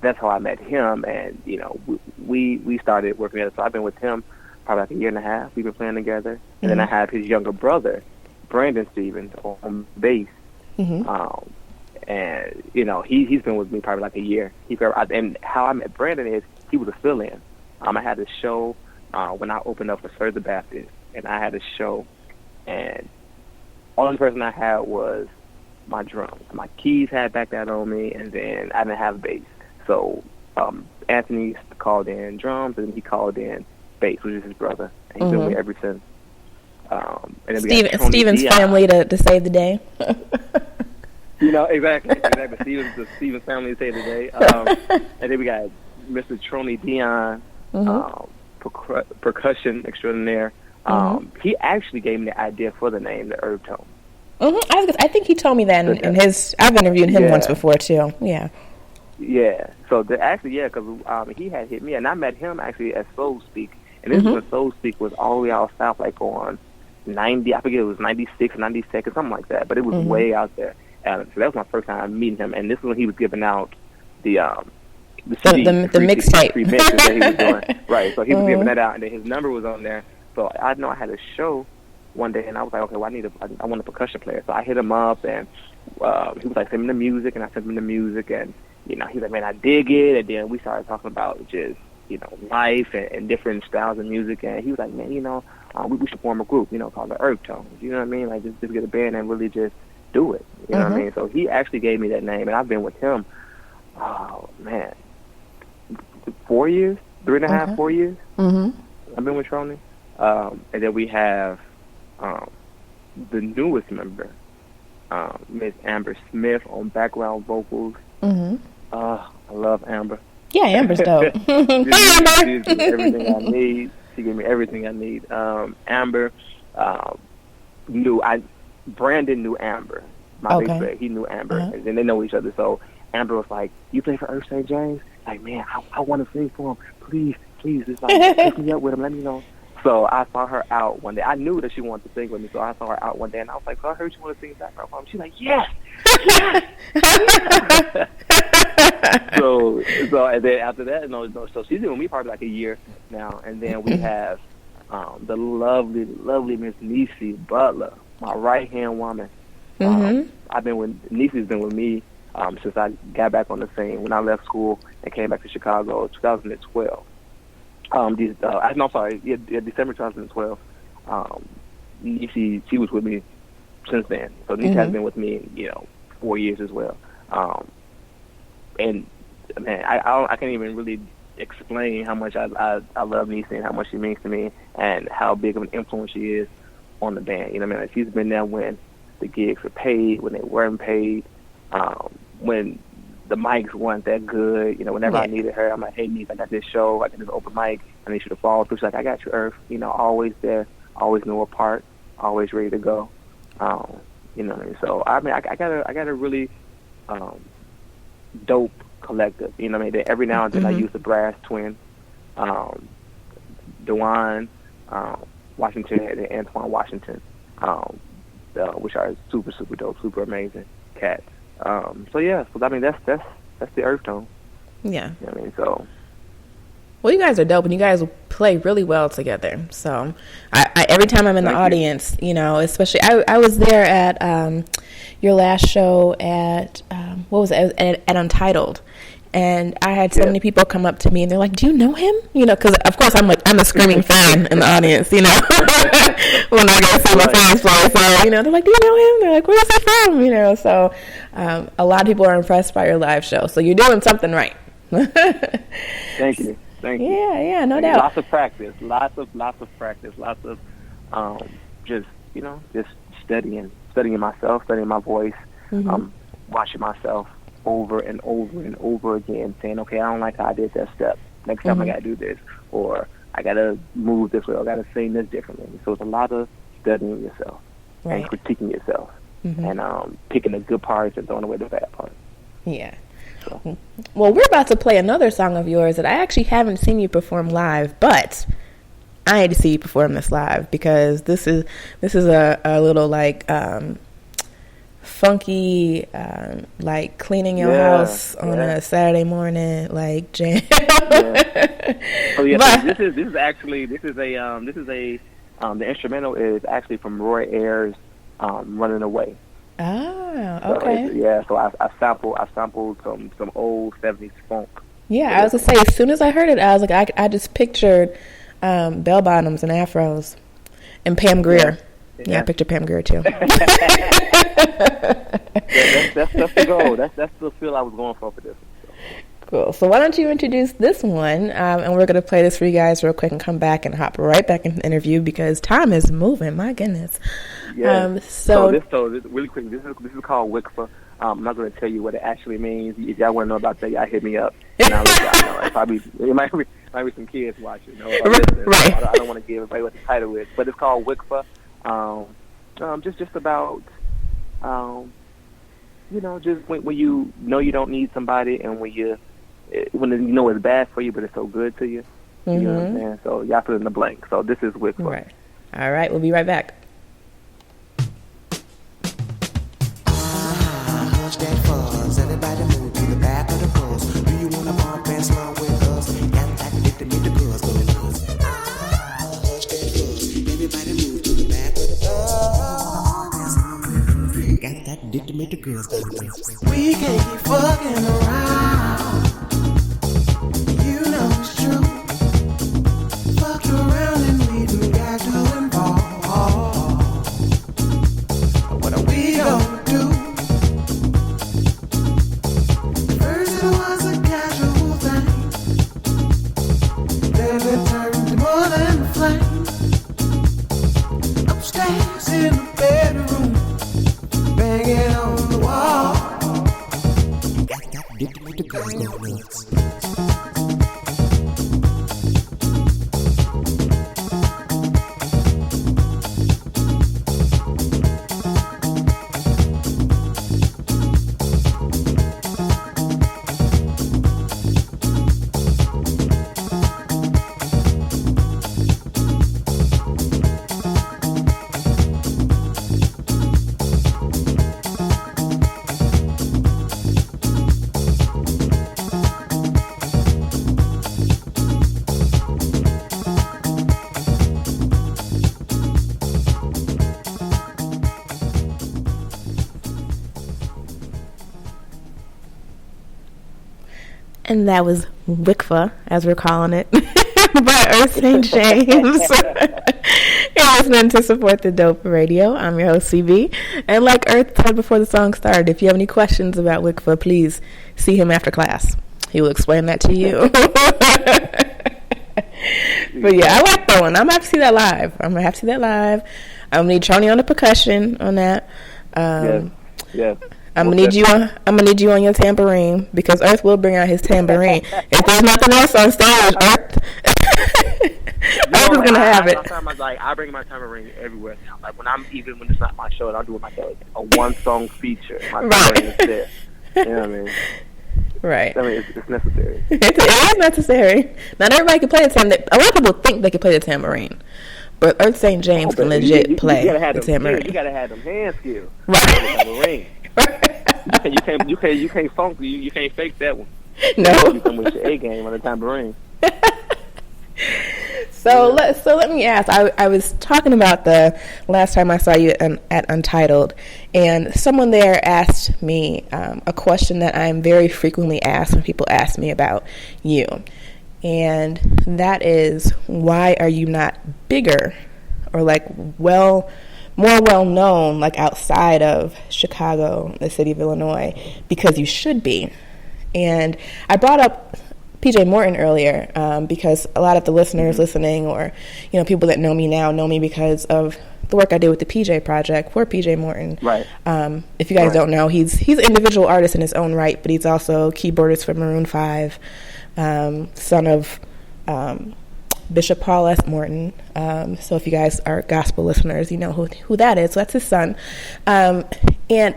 that's how I met him, and we started working together. So I've been with him probably like a year and a half. We've been playing together, and then I have his younger brother, Brandon Stevens, on bass. And he's been with me probably like a year. And how I met Brandon is he was a fill-in. I had a show when I opened up for Erthe Baptist, and I had a show, and only person I had was my drums. My keys had back that on me, and then I didn't have bass. So Anthony called in drums, and he called in bass, which is his brother. And he's been with me ever since. And then Steven's family to save the day. Exactly. Steven's family to save the day. And then we got Mr. Troney Dion, percussion extraordinaire. He actually gave me the idea for the name, the Erthe. I think he told me that in his. I've interviewed him once before too. Yeah. Yeah. So because he had hit me, and I met him actually at Soul Speak, and this was when Soul Speak was all the way out south, like on 90. I forget, it was 96, 92nd, something like that. But it was way out there. So that was my first time meeting him, and this is when he was giving out the CD, the mixtape, free mixes that he was doing. Right. So he was giving that out, and then his number was on there. So I know I had a show one day, and I was like, okay, well, I want a percussion player. So I hit him up, and he was like, send me the music, and I sent him the music, and he's like, man, I dig it. And then we started talking about just life and different styles of music, and he was like, man, we should form a group, called the Erthe. You know what I mean? Like just get a band and really just do it. You know what I mean? So he actually gave me that name, and I've been with him. Oh man, 4 years, 3.5, 4 years. I've been with Troney. And then we have the newest member, Miss Amber Smith on background vocals. I love Amber. Yeah, Amber's dope. She gives me everything I need. She gave me everything I need. Amber Brandon knew Amber. My bass player, he knew Amber, and then they know each other. So Amber was like, "You play for Erthe St. James?" Like, man, I want to sing for him. Please, just like pick me up with him. Let me know. So I saw her out one day. I knew that she wanted to sing with me, so I saw her out one day, and I was like, "So I heard you want to sing background for him." She's like, "Yes." So and then after that, so she's been with me probably like a year now, and then we have the lovely Miss Niecy Butler, my right hand woman. Niecy's been with me since I got back on the scene when I left school and came back to Chicago in 2012. December 2012. Niecy, she was with me since then. So Niecy has been with me, 4 years as well. And man, I can't even really explain how much I love Niecy and how much she means to me and how big of an influence she is on the band. You know what I mean? Like, she's been there when the gigs were paid, when they weren't paid, when the mics weren't that good. Whenever I needed her, I'm like, hey, Niece, I got this show, I got this open mic, I need you to follow through. She's like, I got you, Erthe. Always there, always know her part, always ready to go. You know what I mean? So I got a really dope collective. You know what I mean? That every now and then I use the brass twin, DeJuan Washington and Antoine Washington, which are super, super dope, super amazing cats. So I mean that's the Erthe tone. Yeah. You know what I mean? So. Well, you guys are dope, and you guys play really well together. So, I every time I'm in the audience, especially I was there at your last show at what was it? At Untitled, and I had so many people come up to me, and they're like, "Do you know him?" Because of course I'm a screaming fan in the audience, when I go see my fans play. So they're like, "Do you know him?" They're like, "Where's he from?" So a lot of people are impressed by your live show. So you're doing something right. Thank you. Thank you. Yeah, no doubt. Lots of practice, lots of practice, lots of just studying myself, studying my voice, watching myself over and over and over again, saying, okay, I don't like how I did that step. Next time I got to do this, or I got to move this way, or I got to sing this differently. So it's a lot of studying yourself and critiquing yourself and picking the good parts and throwing away the bad parts. Yeah. Well, we're about to play another song of yours that I actually haven't seen you perform live, but I had to see you perform this live because this is a little like funky, like cleaning your house on a Saturday morning, like jam. Oh yeah, but this is the instrumental is actually from Roy Ayers' "Running Away." Oh, okay. So I sampled some old '70s funk. Yeah, I was gonna say, as soon as I heard it, I was like, I just pictured bell bottoms and afros and Pam Grier. Yeah, I pictured Pam Grier too. That's the goal. That's the feel I was going for this one. So. Cool. So why don't you introduce this one, and we're gonna play this for you guys real quick and come back and hop right back in the interview because time is moving. My goodness. Yeah. So really quick. This is called Wicfa. I'm not going to tell you what it actually means. If y'all want to know about that, y'all hit me up. And I'll let y'all know. It might be some kids watching. Right. I don't want to give everybody what the title is, but it's called Wicfa. Just about, just when you know you don't need somebody, and when you know it's bad for you, but it's so good to you. You know what I'm saying? So y'all put it in the blank. So this is Wicfa. Right. All right. We'll be right back. Everybody move to the back of the bus. Do you wanna bump and slow with us? Got that dick to make the girls go nuts. Hush that buzz. Everybody move to the back of the bus. Got that dick to make the girls go nuts. We can't keep fucking around. You know it's true. Fuck around and we got to involve. What are we gonna do? Upstairs in the bedroom, banging on the wall. Got that dick to make the girls go nuts. And that was Wicfa, as we're calling it, by Erthe St. James. You're listening to Support the Dope Radio. I'm your host, CB. And like Erthe said before the song started, if you have any questions about Wicfa, please see him after class. He will explain that to you. But yeah, I like that one. I'm going to have to see that live. I'm going to need Tony on the percussion on that. Yeah. I'm gonna need you on your tambourine because Erthe will bring out his tambourine. If there's nothing else on stage, Erthe is gonna have it. I bring my tambourine everywhere now. Like when it's not my show, and I'll do like a one song feature. My tambourine is there. You know what I mean? Right. I mean, it's necessary. It is necessary. Not everybody can play the tambourine. A lot of people think they can play the tambourine, but Erthe St. James can legit play the tambourine. You gotta have them hand skills. Right. You can't funk. You can't fake that one. No. You come with your A game on the tambourine. So let me ask. I was talking about the last time I saw you at Untitled, and someone there asked me a question that I'm very frequently asked when people ask me about you, and that is, why are you not bigger or like more well known, like outside of Chicago, the city of Illinois, because you should be. And I brought up PJ Morton earlier because a lot of the listeners listening, or people that know me now, know me because of the work I did with the PJ Project for PJ Morton. Right. If you guys don't know, he's an individual artist in his own right, but he's also keyboardist for Maroon 5, son of Bishop Paul S. Morton. So if you guys are gospel listeners, you know who that is. So that's his son. And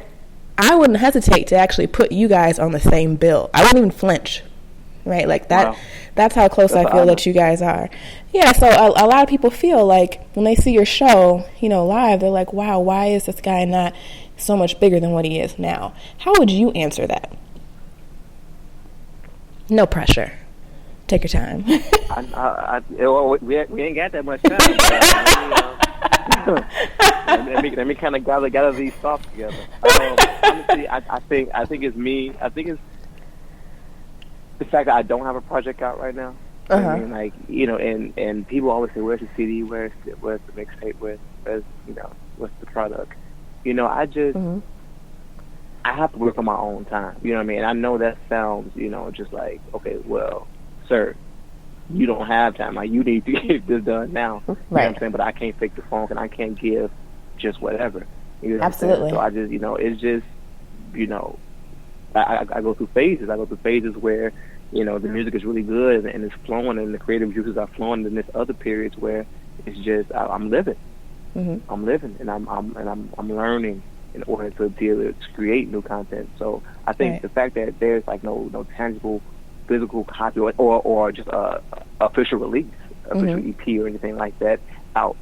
I wouldn't hesitate to actually put you guys on the same bill. I wouldn't even flinch, right? Like that. Wow. That's how close I feel that you guys are. Yeah, so a lot of people feel like when they see your show, live, they're like, wow, why is this guy not so much bigger than what he is now. How would you answer that? No pressure. Take your time. We ain't got that much time. Let me kind of gather these thoughts together. Honestly, I think it's me. I think it's the fact that I don't have a project out right now. Uh-huh. I mean, like, you know, and people always say, "Where's the CD? Where's the mixtape? Where's what's the product?" You know, I just I have to work on my own time. You know what I mean? I know that sounds, you know, just like, okay, well, sir, you don't have time. Like, you need to get this done now. You know what I'm saying? But I can't fake the funk, and I can't give just whatever. You know what Absolutely. I'm saying? So I just, you know, it's just, you know, I go through phases. I go through phases where, you know, the music is really good and it's flowing and the creative juices are flowing. And there's other periods where it's just I'm living. I'm living and I'm learning in order to be able to create new content. So I think the fact that there's like no tangible physical copy or just a official release, official EP or anything like that out.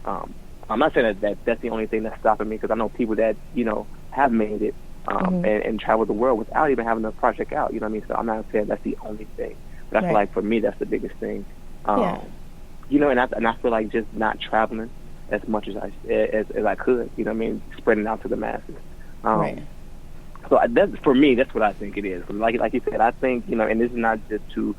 I'm not saying that that's the only thing that's stopping me, because I know people that, you know, have made it and traveled the world without even having a project out. You know what I mean? So I'm not saying that's the only thing, but I feel like for me that's the biggest thing. You know, and I feel like just not traveling as much as I could. You know what I mean? Spreading out to the masses. So that's, for me, that's what I think it is. Like you said, I think, you know, and this is not just to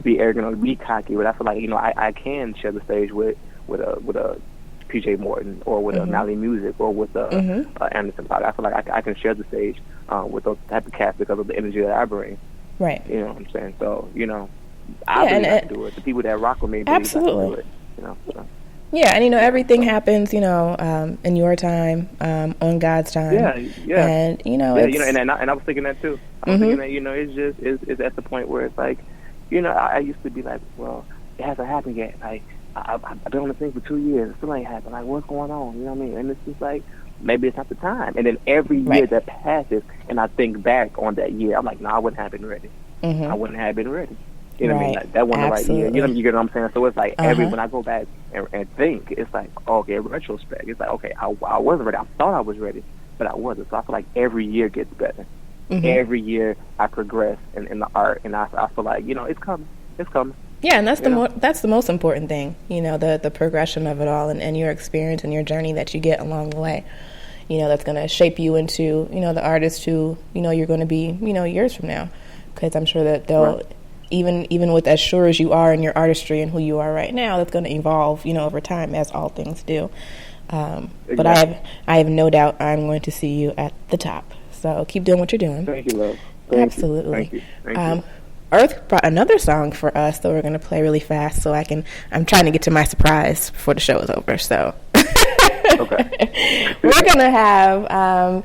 be arrogant or be cocky, but I feel like, you know, I can share the stage with a PJ Morton or with a Nally Music or with a Anderson Paak. I feel like I can share the stage with those type of cats because of the energy that I bring. Right. You know what I'm saying? So, you know, I believe I can do it. The people that rock with me believe I can do it. You know, so. Yeah, and, you know, everything happens, you know, in your time, on God's time. Yeah. And, you know, you know, and I was thinking that too. I was thinking that, you know, it's at the point where it's like, you know, I used to be like, well, it hasn't happened yet. Like, I've been on this thing for 2 years. It still ain't happened. Like, what's going on? You know what I mean? And it's just like, maybe it's not the time. And then every year that passes, and I think back on that year, I'm like, no, I wouldn't have been ready. I wouldn't have been ready. You know what I mean? Like, that wasn't the right year. You get what I'm saying? So it's like when I go back and think, it's like, okay, in retrospect, it's like, okay, I wasn't ready. I thought I was ready, but I wasn't. So I feel like every year gets better. Every year I progress in the art, and I feel like, you know, it's coming. It's coming. Yeah, and that's that's the most important thing, you know, the progression of it all and your experience and your journey that you get along the way. You know, that's going to shape you into, you know, the artist who, you know, you're going to be, you know, years from now. Because I'm sure that they'll, even with as sure as you are in your artistry and who you are right now, that's going to evolve, you know, over time, as all things do. But I have no doubt I'm going to see you at the top. So keep doing what you're doing. Thank you, love. Absolutely. Thank you. Erthe brought another song for us that we're going to play really fast, so I'm trying to get to my surprise before the show is over. So we're going to have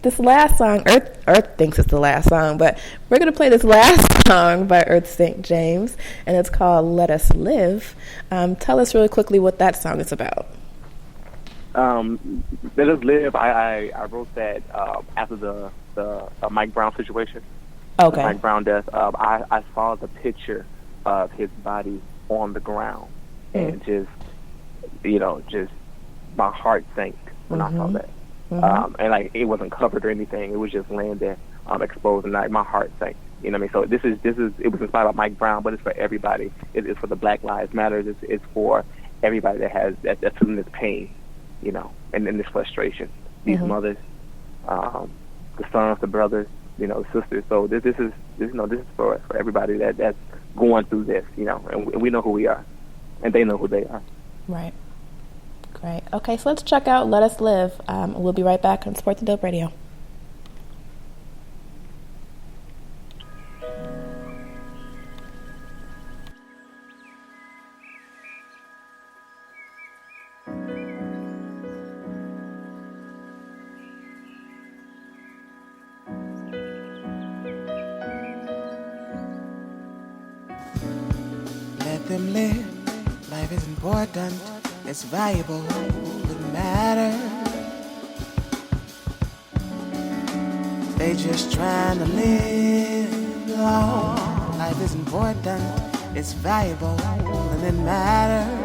this last song. Erthe thinks it's the last song, but we're going to play this last song by Erthe St. James, and it's called Let Us Live. Tell us really quickly what that song is about. Let Us Live, I wrote that after the Mike Brown situation. Okay. Mike Brown death. I saw the picture of his body on the ground, and just my heart sank when I saw that. And like, it wasn't covered or anything; it was just laying there, exposed, and like my heart sank. You know what I mean? So this is it was inspired by Mike Brown, but it's for everybody. It's for the Black Lives Matter. It's for everybody that's feeling this pain, you know, and this frustration. These mothers, the sons, the brothers, you know, sisters. So this is for everybody that's going through this, you know, and we know who we are, and they know who they are. Right. Great. Okay, so let's check out Let Us Live. We'll be right back on Support the Dope Radio. Let them live. Life is important. It's valuable. It matters. They just trying to live long. Life is important. It's valuable. And it matters.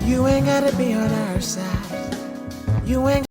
You ain't gotta be on our side. You ain't